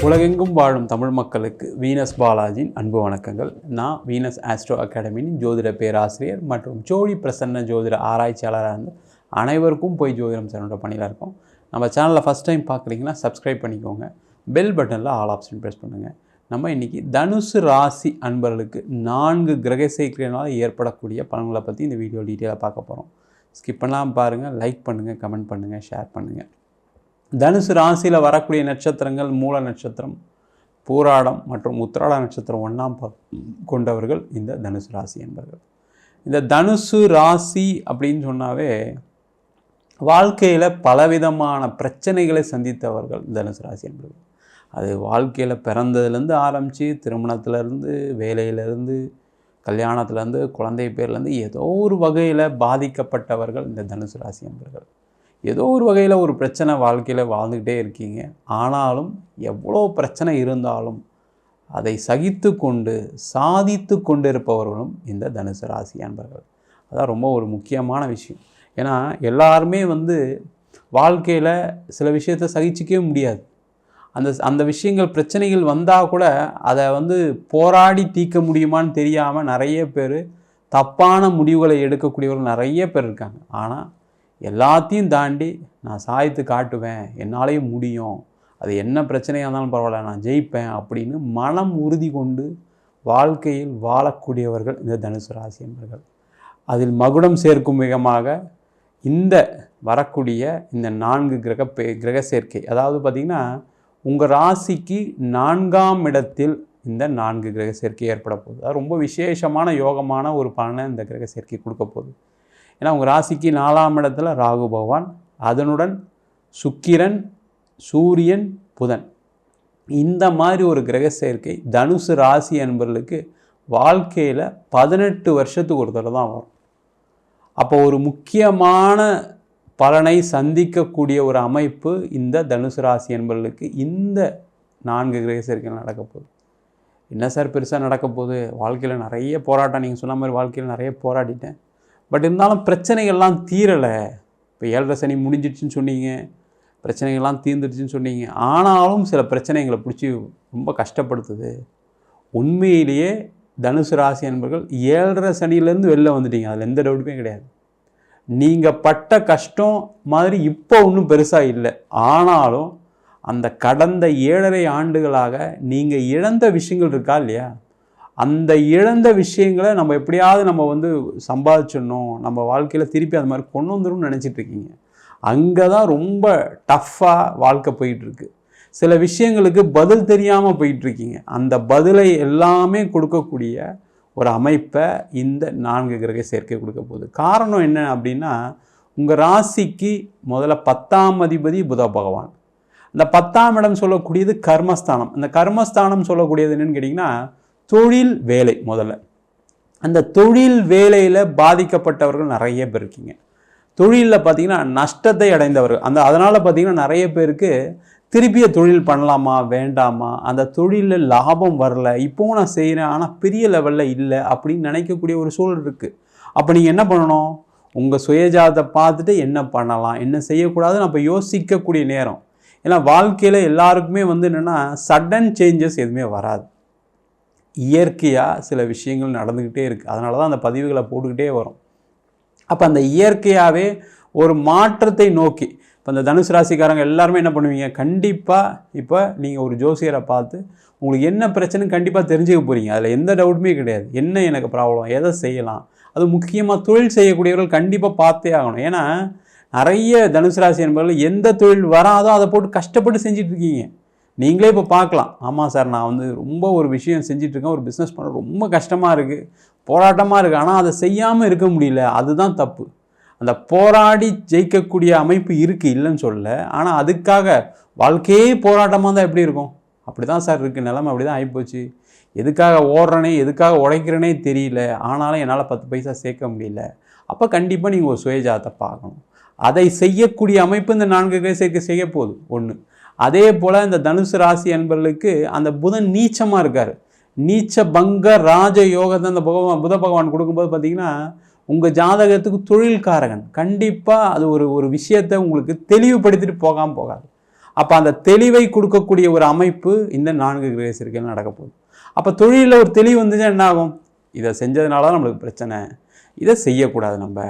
உலகெங்கும் வாழும் தமிழ் மக்களுக்கு வீனஸ் பாலாஜியின் அன்பு வணக்கங்கள். நான் வீனஸ் ஆஸ்ட்ரோ அகாடமியின் ஜோதிட பேராசிரியர் மற்றும் ஜோதி பிரசன்ன ஜோதிட ஆராய்ச்சியாளராக இருந்து அனைவருக்கும் போய் ஜோதிடம் சேனலோட பணியில் இருக்கோம். நம்ம சேனலில் ஃபஸ்ட் டைம் பார்க்குறீங்கன்னா சப்ஸ்கிரைப் பண்ணிக்கோங்க, பெல் பட்டனில் ஆல் ஆப்ஷன் ப்ரெஸ் பண்ணுங்கள். நம்ம இன்றைக்கி தனுசு ராசி அன்பர்களுக்கு 4 கிரக சேர்க்கையினால் ஏற்படக்கூடிய பலன்களை பற்றி இந்த வீடியோ டீட்டெயிலாக பார்க்க போகிறோம். ஸ்கிப் பண்ணாமல் பாருங்கள், லைக் பண்ணுங்கள், கமெண்ட் பண்ணுங்கள், ஷேர் பண்ணுங்கள். தனுசு ராசியில் வரக்கூடிய நட்சத்திரங்கள் மூல நட்சத்திரம், பூராடம் மற்றும் உத்திராட நட்சத்திரம் 1ஆம் கொண்டவர்கள் இந்த தனுசு ராசி என்பர்கள். இந்த தனுசு ராசி அப்படின்னு சொன்னாவே வாழ்க்கையில் பலவிதமான பிரச்சனைகளை சந்தித்தவர்கள் தனுசு ராசி என்பர்கள். அது வாழ்க்கையில் பிறந்ததுலேருந்து ஆரம்பித்து திருமணத்திலேருந்து, வேலையிலேருந்து, கல்யாணத்துலேருந்து, குழந்தை பேர்லேருந்து ஏதோ ஒரு வகையில் பாதிக்கப்பட்டவர்கள் இந்த தனுசு ராசி என்பர்கள். ஏதோ ஒரு வகையில் ஒரு பிரச்சனை வாழ்க்கையில் வாழ்ந்துக்கிட்டே இருக்கீங்க. ஆனாலும் எவ்வளோ பிரச்சனை இருந்தாலும் அதை சகித்து கொண்டு சாதித்து கொண்டு இருப்பவர்களும் இந்த தனுசு ராசி அன்பர்கள். அதான் ரொம்ப ஒரு முக்கியமான விஷயம். ஏன்னா எல்லாருமே வாழ்க்கையில் சில விஷயத்தை சகிச்சிக்கவே முடியாது. அந்த விஷயங்கள் பிரச்சனைகள் வந்தால் கூட அதை போராடி தீர்க்க முடியுமான்னு தெரியாமல் நிறைய பேர் தப்பான முடிவுகளை எடுக்கக்கூடியவர்கள் நிறைய பேர் இருக்காங்க. ஆனால் எல்லாத்தையும் தாண்டி நான் சாய்த்து காட்டுவேன், என்னாலேயும் முடியும், அது என்ன பிரச்சனையாக இருந்தாலும் பரவாயில்ல, நான் ஜெயிப்பேன் அப்படின்னு மனம் உறுதி கொண்டு வாழ்க்கையில் வாழக்கூடியவர்கள் இந்த தனுசு ராசி என்பர்கள். அதில் மகுடம் சேர்க்கும் விதமாக இந்த வரக்கூடிய இந்த 4 கிரக சேர்க்கை, அதாவது பார்த்திங்கன்னா உங்கள் ராசிக்கு 4ஆம் இடத்தில் இந்த 4 கிரக சேர்க்கை ஏற்பட போகுது. அது ரொம்ப விசேஷமான யோகமான ஒரு பலனை இந்த கிரக சேர்க்கை கொடுக்க போகுது. ஏன்னா உங்கள் ராசிக்கு 4ஆம் இடத்துல ராகு பகவான், அதனுடன் சுக்கிரன், சூரியன், புதன், இந்த மாதிரி ஒரு கிரக சேர்க்கை தனுசு ராசி என்பவர்களுக்கு வாழ்க்கையில் 18 வருஷத்துக்கு ஒரு தடவை தான் வரும். அப்போ ஒரு முக்கியமான பலனை சந்திக்கக்கூடிய ஒரு அமைப்பு இந்த தனுசு ராசி என்பவர்களுக்கு இந்த 4 கிரக சேர்க்கைகள் நடக்க போகுது. என்ன சார் பெருசாக நடக்க போகுது? வாழ்க்கையில் நிறைய போராட்டம், நீங்கள் சொன்ன மாதிரி வாழ்க்கையில் நிறைய போராடிட்டேன், பட் இருந்தாலும் பிரச்சனைகள்லாம் தீரலை. இப்போ 7.5 சனி முடிஞ்சிடுச்சுன்னு சொன்னீங்க, பிரச்சனைகள்லாம் தீர்ந்துடுச்சுன்னு சொன்னீங்க. ஆனாலும் சில பிரச்சனைகளை பிடிச்சி ரொம்ப கஷ்டப்படுத்துது. உண்மையிலேயே தனுசு ராசி என்பர்கள் 7.5 சனியிலேருந்து வெளில வந்துட்டீங்க, அதில் எந்த டவுட்டுமே கிடையாது. நீங்கள் பட்ட கஷ்டம் மாதிரி இப்போ ஒன்றும் பெருசாக இல்லை. ஆனாலும் அந்த கடந்த 7.5 ஆண்டுகளாக நீங்கள் இழந்த விஷயங்கள் இருக்கா இல்லையா, அந்த இழந்த விஷயங்களை நம்ம எப்படியாவது நம்ம சம்பாதிச்சிடணும், நம்ம வாழ்க்கையில் திருப்பி அது மாதிரி கொண்டு வந்துடணும்னு நினச்சிட்ருக்கீங்க. அங்கே தான் ரொம்ப டஃப்பாக வாழ்க்கை போயிட்டுருக்கு. சில விஷயங்களுக்கு பதில் தெரியாமல் போயிட்டுருக்கீங்க. அந்த பதிலை எல்லாமே கொடுக்கக்கூடிய ஒரு அமைப்பை இந்த 4 கிரக சேர்க்கை கொடுக்க போகுது. காரணம் என்ன அப்படின்னா, உங்கள் ராசிக்கு முதல்ல 10ஆம் அதிபதி புத பகவான். இந்த 10ஆம் இடம் சொல்லக்கூடியது கர்மஸ்தானம். இந்த கர்மஸ்தானம் சொல்லக்கூடியது என்னென்னு கேட்டிங்கன்னா தொழில் வேலை. முதல்ல அந்த தொழில் வேலையில் பாதிக்கப்பட்டவர்கள் நிறைய பேர் இருக்கீங்க. தொழிலில் பார்த்திங்கன்னா நஷ்டத்தை அடைந்தவர்கள். அதனால் பார்த்திங்கன்னா நிறைய பேருக்கு திருப்பிய தொழில் பண்ணலாமா வேண்டாமா, அந்த தொழிலில் லாபம் வரல, இப்போவும் நான் செய்கிறேன் ஆனால் பெரிய லெவலில் இல்லை அப்படின்னு நினைக்கக்கூடிய ஒரு சூழல் இருக்குது. அப்போ நீங்கள் என்ன பண்ணணும்? உங்கள் சுயஜாதத்தை பார்த்துட்டு என்ன பண்ணலாம், என்ன செய்யக்கூடாதுன்னு அப்போ யோசிக்கக்கூடிய நேரம். ஏன்னா வாழ்க்கையில் எல்லாருக்குமே என்னென்னா சடன் சேஞ்சஸ் எதுவுமே வராது. இயற்கையாக சில விஷயங்கள் நடந்துக்கிட்டே இருக்குது. அதனால தான் அந்த பதிவுகளை போட்டுக்கிட்டே வரும். அப்போ அந்த இயற்கையாகவே ஒரு மாற்றத்தை நோக்கி இப்போ இந்த தனுசு ராசிக்காரங்க எல்லாருமே என்ன பண்ணுவீங்க, கண்டிப்பாக இப்போ நீங்கள் ஒரு ஜோசியரை பார்த்து உங்களுக்கு என்ன பிரச்சனை கண்டிப்பாக தெரிஞ்சுக்க போகிறீங்க. அதில் எந்த டவுட்டுமே கிடையாது. என்ன எனக்கு ப்ராப்ளம், எதை செய்யலாம், அது முக்கியமாக தொழில் செய்யக்கூடியவர்கள் கண்டிப்பாக பார்த்தே ஆகணும். ஏன்னா நிறைய தனுசு ராசி என்பவர்கள் எந்த தொழில் வராதோ அதை போட்டு கஷ்டப்பட்டு செஞ்சிட்ருக்கீங்க. நீங்களே இப்போ பார்க்கலாம், ஆமாம் சார் நான் ரொம்ப ஒரு விஷயம் செஞ்சிட்ருக்கேன், ஒரு பிஸ்னஸ் பண்ண ரொம்ப கஷ்டமாக இருக்குது, போராட்டமாக இருக்குது, ஆனால் அதை செய்யாமல் இருக்க முடியல. அதுதான் தப்பு. அந்த போராடி ஜெயிக்கக்கூடிய அமைப்பு இருக்குது, இல்லைன்னு சொல்லலை. ஆனால் அதுக்காக வாழ்க்கையே போராட்டமாக தான் எப்படி இருக்கும்? அப்படி தான் சார் இருக்குது நிலைமை, அப்படி தான் ஆகிப்போச்சு. எதுக்காக ஓடுறனே, எதுக்காக உழைக்கிறனே தெரியல, ஆனாலும் என்னால் 10 பைசா சேர்க்க முடியல. அப்போ கண்டிப்பாக நீங்கள் ஒரு சுயஜாதத்தை பார்க்கணும். அதை செய்யக்கூடிய அமைப்பு இந்த 4 கிரக சேர்க்கை செய்ய போகுது. ஒன்று. அதே போல் இந்த தனுசு ராசி என்பவர்களுக்கு அந்த புதன் நீச்சமாக இருக்கார். நீச்ச பங்க ராஜ யோகத்தை அந்த புத பகவான் கொடுக்கும்போது பார்த்திங்கன்னா உங்கள் ஜாதகத்துக்கு தொழில்காரகன் கண்டிப்பாக அது ஒரு விஷயத்தை உங்களுக்கு தெளிவுபடுத்திட்டு போகாது. அப்போ அந்த தெளிவை கொடுக்கக்கூடிய ஒரு அமைப்பு இந்த 4 கிரக சேர்க்கையில் நடக்க போகுது. அப்போ தொழிலில் ஒரு தெளிவு வந்துச்சுன்னா என்ன ஆகும்? இதை செஞ்சதுனால தான் நம்மளுக்கு பிரச்சனை, இதை செய்யக்கூடாது நம்ம,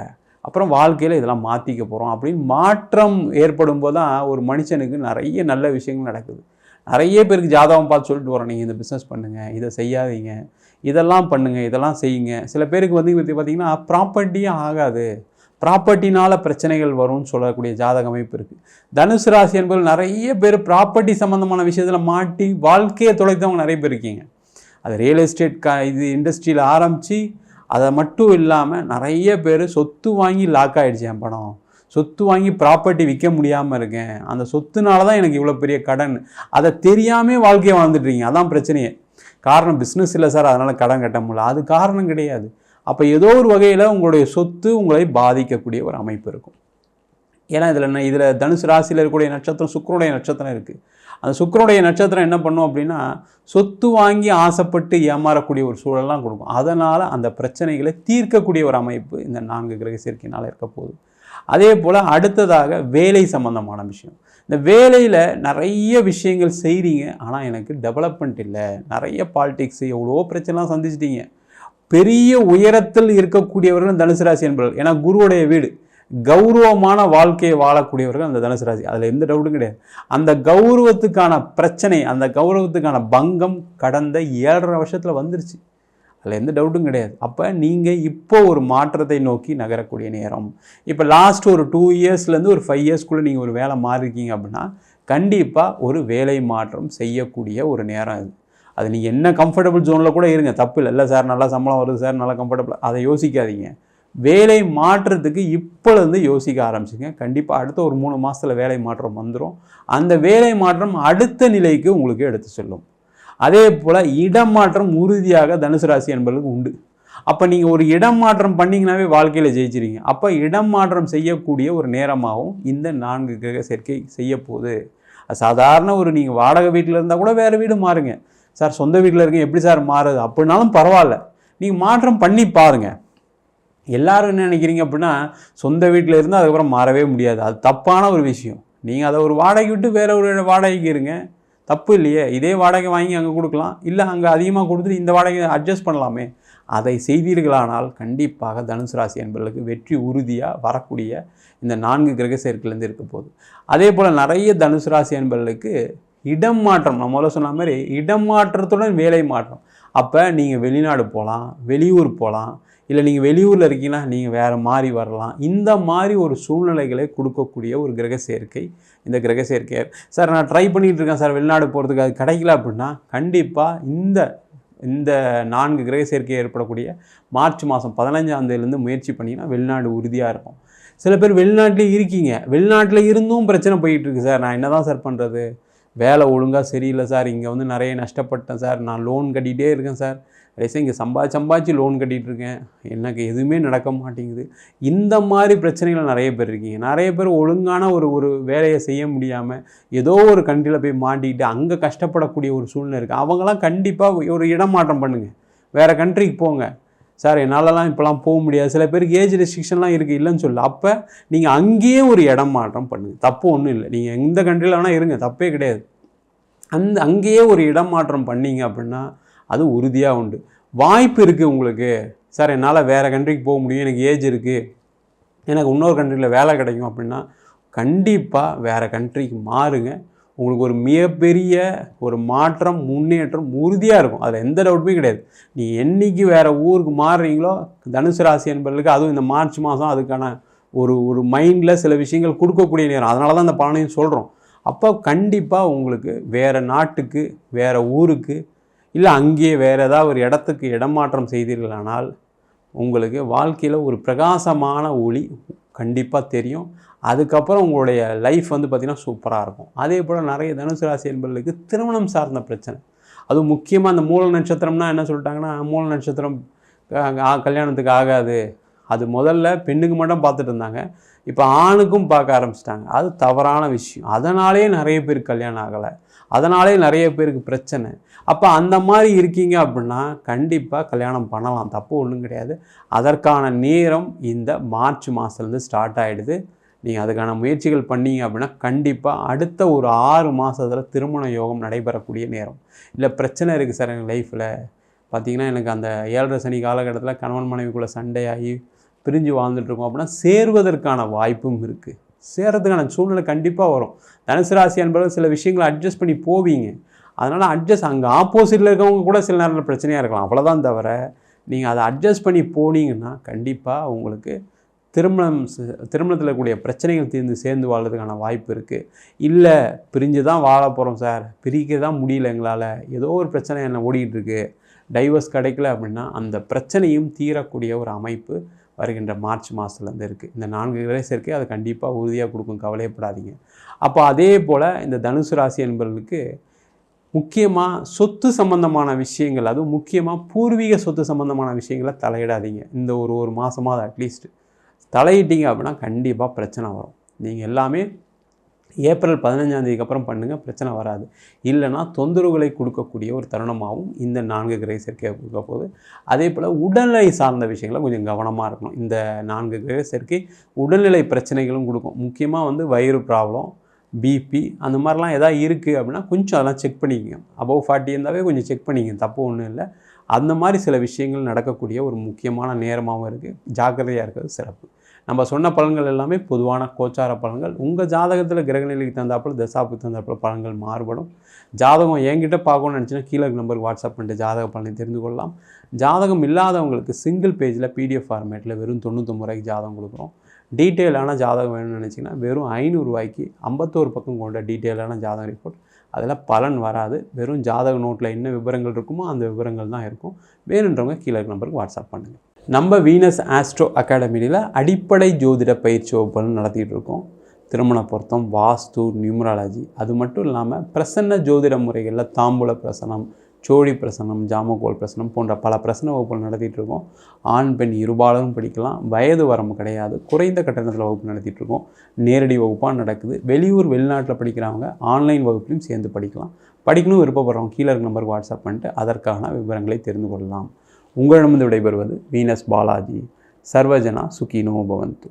அப்புறம் வாழ்க்கையில் இதெல்லாம் மாற்றிக்க போகிறோம் அப்படின்னு மாற்றம் ஏற்படும் போது தான் ஒரு மனுஷனுக்கு நிறைய நல்ல விஷயங்கள் நடக்குது. நிறைய பேருக்கு ஜாதகம் பார்த்து சொல்லிட்டு வரோம், நீங்கள் இந்த பிஸ்னஸ் பண்ணுங்கள், இதை செய்யாதீங்க, இதெல்லாம் பண்ணுங்கள், இதெல்லாம் செய்யுங்க. சில பேருக்கு வந்து பார்த்திங்கன்னா ப்ராப்பர்ட்டியே ஆகாது, ப்ராப்பர்ட்டினால் பிரச்சனைகள் வரும்னு சொல்லக்கூடிய ஜாதக அமைப்பு இருக்குது. தனுசு ராசி என்பது நிறைய பேர் ப்ராப்பர்ட்டி சம்மந்தமான விஷயத்தில் மாட்டி வாழ்க்கையை தொலைத்தவங்க நிறைய பேர் இருக்கீங்க. அது ரியல் எஸ்டேட் இது இண்டஸ்ட்ரியில் ஆரம்பித்து அதை மட்டும் இல்லாமல் நிறைய பேர் சொத்து வாங்கி லாக் ஆகிடுச்சு, என் பணம் சொத்து வாங்கி ப்ராப்பர்ட்டி விற்க முடியாமல் இருக்கேன், அந்த சொத்துனால தான் எனக்கு இவ்வளோ பெரிய கடன், அதை தெரியாமல் வாழ்க்கையை வாழ்ந்துட்டுருக்கீங்க. அதான் பிரச்சனையே. காரணம் பிஸ்னஸ் இல்லை சார் அதனால் கடன் கட்ட முடியல, அது காரணம் கிடையாது. அப்போ ஏதோ ஒரு வகையில் உங்களுடைய சொத்து உங்களை பாதிக்கக்கூடிய ஒரு அமைப்பு இருக்கும். ஏன்னா இதில் தனுசு ராசியில் இருக்கக்கூடிய நட்சத்திரம் சுக்கிரனுடைய நட்சத்திரம் இருக்குது. அந்த சுக்கிரனுடைய நட்சத்திரம் என்ன பண்ணும் அப்படின்னா சொத்து வாங்கி ஆசைப்பட்டு ஏமாறக்கூடிய ஒரு சூழலாம் கொடுக்கும். அதனால் அந்த பிரச்சனைகளை தீர்க்கக்கூடிய ஒரு அமைப்பு இந்த 4 கிரக சேர்க்கையினால் இருக்க போகுது. அதே போல் அடுத்ததாக வேலை சம்பந்தமான விஷயம். இந்த வேலையில் நிறைய விஷயங்கள் செய்கிறீங்க, ஆனால் எனக்கு டெவலப்மெண்ட் இல்லை, நிறைய பாலிடிக்ஸ் எவ்வளோ பிரச்சனைலாம் சந்திச்சிட்டீங்க. பெரிய உயரத்தில் இருக்கக்கூடியவர்கள் தனுசு ராசி என்பவர்கள். ஏன்னா குருவுடைய வீடு, கௌரவமான வாழ்க்கையை வாழக்கூடியவர்கள் அந்த தனுசு ராசி, அதில் எந்த டவுட்டும் கிடையாது. அந்த கௌரவத்துக்கான பிரச்சனை, அந்த கௌரவத்துக்கான பங்கம் கடந்த 7.5 வருஷத்தில் வந்துருச்சு, அதில் எந்த டவுட்டும் கிடையாது. அப்போ நீங்கள் இப்போ ஒரு மாற்றத்தை நோக்கி நகரக்கூடிய நேரம். இப்போ லாஸ்ட் ஒரு 2 இயர்ஸ்லேருந்து ஒரு 5 இயர்ஸ்க்குள்ளே நீங்கள் ஒரு வேலை மாறிருக்கீங்க அப்படின்னா கண்டிப்பாக ஒரு வேலை மாற்றம் செய்யக்கூடிய ஒரு நேரம் இது. அது நீங்கள் என்ன கம்ஃபர்டபுள் ஜோனில் கூட இருங்க, தப்பு இல்லை. இல்லை சார் நல்லா சம்பளம் வருது சார், நல்லா கம்ஃபர்டபுள், அதை யோசிக்காதீங்க. வேலை மாற்றத்துக்கு இப்போலேருந்து யோசிக்க ஆரம்பிச்சுங்க. கண்டிப்பாக அடுத்த ஒரு 3 மாதத்தில் வேலை மாற்றம் வந்துடும். அந்த வேலை மாற்றம் அடுத்த நிலைக்கு உங்களுக்கு எடுத்து செல்லும். அதே போல் இடமாற்றம் உறுதியாக தனுசு ராசி என்பதுக்கு உண்டு. அப்போ நீங்கள் ஒரு இடம் மாற்றம் பண்ணிங்கனாவே வாழ்க்கையில் ஜெயிச்சிருங்க. அப்போ இடம் மாற்றம் செய்யக்கூடிய ஒரு நேரமாகவும் இந்த 4 கிரக சேர்க்கை செய்ய போகுது. சாதாரண ஒரு நீங்கள் வாடகை வீட்டில் இருந்தால் கூட வேறு வீடு மாறுங்க. சார் சொந்த வீட்டில் இருக்கீங்க எப்படி சார் மாறுது அப்படின்னாலும் பரவாயில்ல, நீங்கள் மாற்றம் பண்ணி பாருங்கள். எல்லோரும் என்ன நினைக்கிறீங்க அப்படின்னா சொந்த வீட்டில் இருந்தால் அதுக்கப்புறம் மாறவே முடியாது, அது தப்பான ஒரு விஷயம். நீங்கள் அதை ஒரு வாடகை விட்டு வேறு ஒரு வாடகைக்கு இருங்க, தப்பு இல்லையே. இதே வாடகை வாங்கி அங்கே கொடுக்கலாம், இல்லை அங்கே அதிகமாக கொடுத்துட்டு இந்த வாடகை அட்ஜஸ்ட் பண்ணலாமே. அதை செய்தீர்களானால் கண்டிப்பாக தனுசு ராசி என்பவர்களுக்கு வெற்றி உறுதியாக வரக்கூடிய இந்த 4 கிரக சேர்க்கையிலேருந்து இருக்க போகுது. அதே போல் நிறைய தனுசு ராசி என்பவர்களுக்கு இடம் மாற்றம், நான் முதல்ல சொன்ன மாதிரி இடம் மாற்றத்துடன் வேலை மாற்றம். அப்போ நீங்கள் வெளிநாடு போகலாம், வெளியூர் போகலாம், இல்லை நீங்கள் வெளியூரில் இருக்கீங்கன்னா நீங்கள் வேறு மாதிரி வரலாம். இந்த மாதிரி ஒரு சூழ்நிலைகளை கொடுக்கக்கூடிய ஒரு கிரக சேர்க்கை இந்த கிரக சேர்க்கை. சார் நான் ட்ரை பண்ணிகிட்டு இருக்கேன் சார் வெளிநாடு போகிறதுக்கு, அது கிடைக்கல அப்படின்னா கண்டிப்பாக இந்த 4 கிரக சேர்க்கை ஏற்படக்கூடிய மார்ச் மாதம் 15ஆம் தேதியிலேருந்து முயற்சி பண்ணிங்கன்னா வெளிநாடு உறுதியாக இருக்கும். சில பேர் வெளிநாட்டிலே இருக்கீங்க, வெளிநாட்டில் இருந்தும் பிரச்சனை போயிட்டு இருக்கு சார், நான் என்ன தான் சார் பண்ணுறது, வேலை ஒழுங்காக சரியில்லை சார், இங்கே வந்து நிறைய நஷ்டப்பட்டேன் சார், நான் லோன் கட்டிகிட்டே இருக்கேன் சார், கடைசியாக இங்கே சம்பாதிச்சு லோன் கட்டிகிட்டு இருக்கேன், எனக்கு எதுவுமே நடக்க மாட்டேங்குது. இந்த மாதிரி பிரச்சனைகள் நிறைய பேர் இருக்கீங்க. நிறைய பேர் ஒழுங்கான ஒரு வேலையை செய்ய முடியாமல் ஏதோ ஒரு கண்ட்ரியில் போய் மாட்டிக்கிட்டு அங்கே கஷ்டப்படக்கூடிய ஒரு சூழ்நிலை இருக்குது. அவங்களாம் கண்டிப்பாக ஒரு இடம் மாற்றம் பண்ணுங்கள், வேறு கண்ட்ரிக்கு போங்க. சார் என்னாலலாம் இப்போலாம் போக முடியாது, சில பேருக்கு ஏஜ் ரெஸ்ட்ரிக்ஷன்லாம் இருக்குது, இல்லைன்னு சொல்ல. அப்போ நீங்கள் அங்கேயே ஒரு இடம் மாற்றம் பண்ணுங்கள், தப்பு ஒன்றும் இல்லை. நீங்கள் எந்த கண்ட்ரியில் வேணால் இருங்க, தப்பே கிடையாது. அங்கேயே ஒரு இடம் மாற்றம் பண்ணிங்க அப்படின்னா அது உறுதியாக உண்டு. வாய்ப்பு இருக்குது உங்களுக்கு. சார் என்னால் வேறு கண்ட்ரிக்கு போக முடியும், எனக்கு ஏஜ் இருக்குது, எனக்கு இன்னொரு கண்ட்ரியில் வேலை கிடைக்கும் அப்படின்னா கண்டிப்பாக வேறு கண்ட்ரிக்கு மாறுங்க. உங்களுக்கு ஒரு மிகப்பெரிய ஒரு மாற்றம் முன்னேற்றம் உறுதியாக இருக்கும், அதில் எந்த டவுட்டுமே கிடையாது. நீ என்றைக்கு வேறு ஊருக்கு மாறுறீங்களோ தனுசு ராசி என்பவர்களுக்கு அதுவும் இந்த மார்ச் மாதம் அதுக்கான ஒரு மைண்டில் சில விஷயங்கள் கொடுக்கக்கூடிய நேரம். அதனால தான் அந்த பலனையும் சொல்கிறோம். அப்போ கண்டிப்பாக உங்களுக்கு வேறு நாட்டுக்கு வேறு ஊருக்கு இல்லை அங்கேயே வேறு ஏதாவது ஒரு இடத்துக்கு இடமாற்றம் செய்தீர்களானால் உங்களுக்கு வாழ்க்கையில் ஒரு பிரகாசமான ஒளி கண்டிப்பாக தெரியும். அதுக்கப்புறம் உங்களுடைய லைஃப் வந்து பார்த்திங்கன்னா சூப்பராக இருக்கும். அதே போல் நிறைய தனுசு ராசி என்பவர்களுக்கு திருமணம் சார்ந்த பிரச்சனை, அதுவும் முக்கியமாக அந்த மூல நட்சத்திரம்னா என்ன சொல்லிட்டாங்கன்னா மூல நட்சத்திரம் கல்யாணத்துக்கு ஆகாது, அது முதல்ல பெண்ணுக்கு மட்டும் பார்த்துட்டு இருந்தாங்க, இப்போ ஆணுக்கும் பார்க்க ஆரம்பிச்சிட்டாங்க. அது தவறான விஷயம். அதனாலே நிறைய பேருக்கு கல்யாணம் ஆகலை, அதனாலே நிறைய பேருக்கு பிரச்சனை. அப்போ அந்த மாதிரி இருக்கீங்க அப்படின்னா கண்டிப்பாக கல்யாணம் பண்ணலாம், தப்பு ஒன்றும் கிடையாது. அதற்கான நேரம் இந்த மார்ச் மாதத்துலேருந்து ஸ்டார்ட் ஆகிடுது. நீங்கள் அதுக்கான முயற்சிகள் பண்ணீங்க அப்படின்னா கண்டிப்பாக அடுத்த ஒரு 6 மாதத்தில் திருமண யோகம் நடைபெறக்கூடிய நேரம். இல்லை பிரச்சனை இருக்குது சார் எங்கள் லைஃப்பில், பார்த்திங்கன்னா எனக்கு அந்த 7.5 சனி காலகட்டத்தில் கணவன் மனைவிக்குள்ளே சண்டையாகி பிரிஞ்சு வாழ்ந்துட்டுருக்கோம் அப்படின்னா சேர்வதற்கான வாய்ப்பும் இருக்குது. சேர்கிறதுக்கான சூழ்நிலை கண்டிப்பாக வரும். தனுசு ராசி என்பது சில விஷயங்களை அட்ஜஸ்ட் பண்ணி போவீங்க. அதனால் அங்கே ஆப்போசிட்டில் இருக்கவங்க கூட சில நேரத்தில் பிரச்சனையாக இருக்கலாம். அவ்வளோதான் தவிர நீங்கள் அதை அட்ஜஸ்ட் பண்ணி போனீங்கன்னா கண்டிப்பாக உங்களுக்கு திருமணத்தில் இருக்கக்கூடிய பிரச்சனைகள் சேர்ந்து வாழ்றதுக்கான வாய்ப்பு இருக்குது. இல்லை பிரிஞ்சு தான் வாழ போகிறோம் சார், பிரிக்க தான் முடியல எங்களால், ஏதோ ஒரு பிரச்சனை என்ன ஓடிக்கிட்டு இருக்குது, டைவர்ஸ் கிடைக்கல அப்படின்னா அந்த பிரச்சனையும் தீரக்கூடிய ஒரு அமைப்பு வருகின்ற மார்ச் மாதத்துலேருந்து இருக்குது. இந்த 4 கிரக சேர்க்கை அதை கண்டிப்பாக உறுதியாக கொடுக்கும், கவலையப்படாதீங்க. அப்போ அதே போல் இந்த தனுசு ராசி என்பவர்களுக்கு முக்கியமாக சொத்து சம்பந்தமான விஷயங்கள், அதுவும் முக்கியமாக பூர்வீக சொத்து சம்பந்தமான விஷயங்களை தலையிடாதீங்க. இந்த ஒரு மாதமாக அட்லீஸ்ட் தலையிட்டீங்க அப்படின்னா கண்டிப்பாக பிரச்சனை வரும். நீங்கள் எல்லாமே ஏப்ரல் 15ஆம் தேதிக்கு அப்புறம் பண்ணுங்கள், பிரச்சனை வராது. இல்லைனா தொந்தரவுகளை கொடுக்கக்கூடிய ஒரு தருணமாகவும் இந்த 4 கிரக சேர்க்கை கொடுக்க போகுது. அதே போல் உடல்நிலை சார்ந்த விஷயங்களை கொஞ்சம் கவனமாக இருக்கணும். இந்த 4 கிரக சேர்க்கை உடல்நிலை பிரச்சனைகளும் கொடுக்கும். முக்கியமாக வயிறு ப்ராப்ளம், பிபி அந்த மாதிரிலாம் எதாவது இருக்குது அப்படின்னா கொஞ்சம் அதெல்லாம் செக் பண்ணிக்கங்க. அபவ் 40 இருந்தாவே கொஞ்சம் செக் பண்ணிக்கங்க, தப்பு ஒன்றும் இல்லை. அந்த மாதிரி சில விஷயங்கள் நடக்கக்கூடிய ஒரு முக்கியமான நேரமாகவும் இருக்குது. ஜாக்கிரதையாக இருக்கிறது சிறப்பு. நம்ம சொன்ன பலன்கள் எல்லாமே பொதுவான கோச்சார பலன்கள். உங்கள் ஜாதகத்தில் கிரகநிலைக்கு தந்தாப்பில் தசாப்புக்கு தந்தாப்பில் பலன்கள் மாறுபடும். ஜாதகம் என்கிட்ட பார்க்கணும்னு நினச்சின்னா கீழே நம்பருக்கு வாட்ஸ்அப் பண்ணிட்டு ஜாதக பலனை தெரிந்து கொள்ளலாம். ஜாதகம் இல்லாதவங்களுக்கு சிங்கிள் பேஜில் பிடிஎஃப் ஃபார்மேட்டில் வெறும் 99 ரூபாய்க்கு ஜாதகம் கொடுக்குறோம். டீட்டெயிலான ஜாதகம் வேணும்னு நினச்சிங்கன்னா வெறும் 500 ரூபாய்க்கு 51 பக்கம் கொண்ட டீட்டெயிலான ஜாதக ரிப்போர்ட். அதில் பலன் வராது, வெறும் ஜாதக நோட்டில் என்ன விவரங்கள் இருக்குமோ அந்த விவரங்கள் தான் இருக்கும். வேணுன்றவங்க கீழே நம்பருக்கு வாட்ஸ்அப் பண்ணுங்கள். நம்ம வீனஸ் ஆஸ்ட்ரோ அகாடமியில் அடிப்படை ஜோதிட பயிற்சி வகுப்புகள் நடத்திட்டு இருக்கோம். திருமண பொருத்தம், வாஸ்து, நியூமராலஜி, அது மட்டும் இல்லாமல் பிரசன்ன ஜோதிட முறைகளில் தாம்பூல பிரசனம், சோழி பிரசனம், ஜாமக்கோல் பிரசனம் போன்ற பல பிரசன வகுப்புகள் நடத்திட்டு இருக்கோம். ஆண் பெண் இருபாலரும் படிக்கலாம். வயது வரம்பு கிடையாது. குறைந்த கட்டணத்தில் வகுப்பு நடத்திட்டு இருக்கோம். நேரடி வகுப்பாக நடக்குது. வெளியூர் வெளிநாட்டில் படிக்கிறவங்க ஆன்லைன் வகுப்புலையும் சேர்ந்து படிக்கலாம். படிக்கணும் விருப்பப்படுறவங்க கீழே இருக்க நம்பருக்கு வாட்ஸ்அப் பண்ணிட்டு அதற்கான விவரங்களை தெரிந்து கொள்ளலாம். உங்களிடமிருந்து விடைபெறுவது வீனஸ் பாலாஜி. சர்வஜனா சுகினோ பவந்து.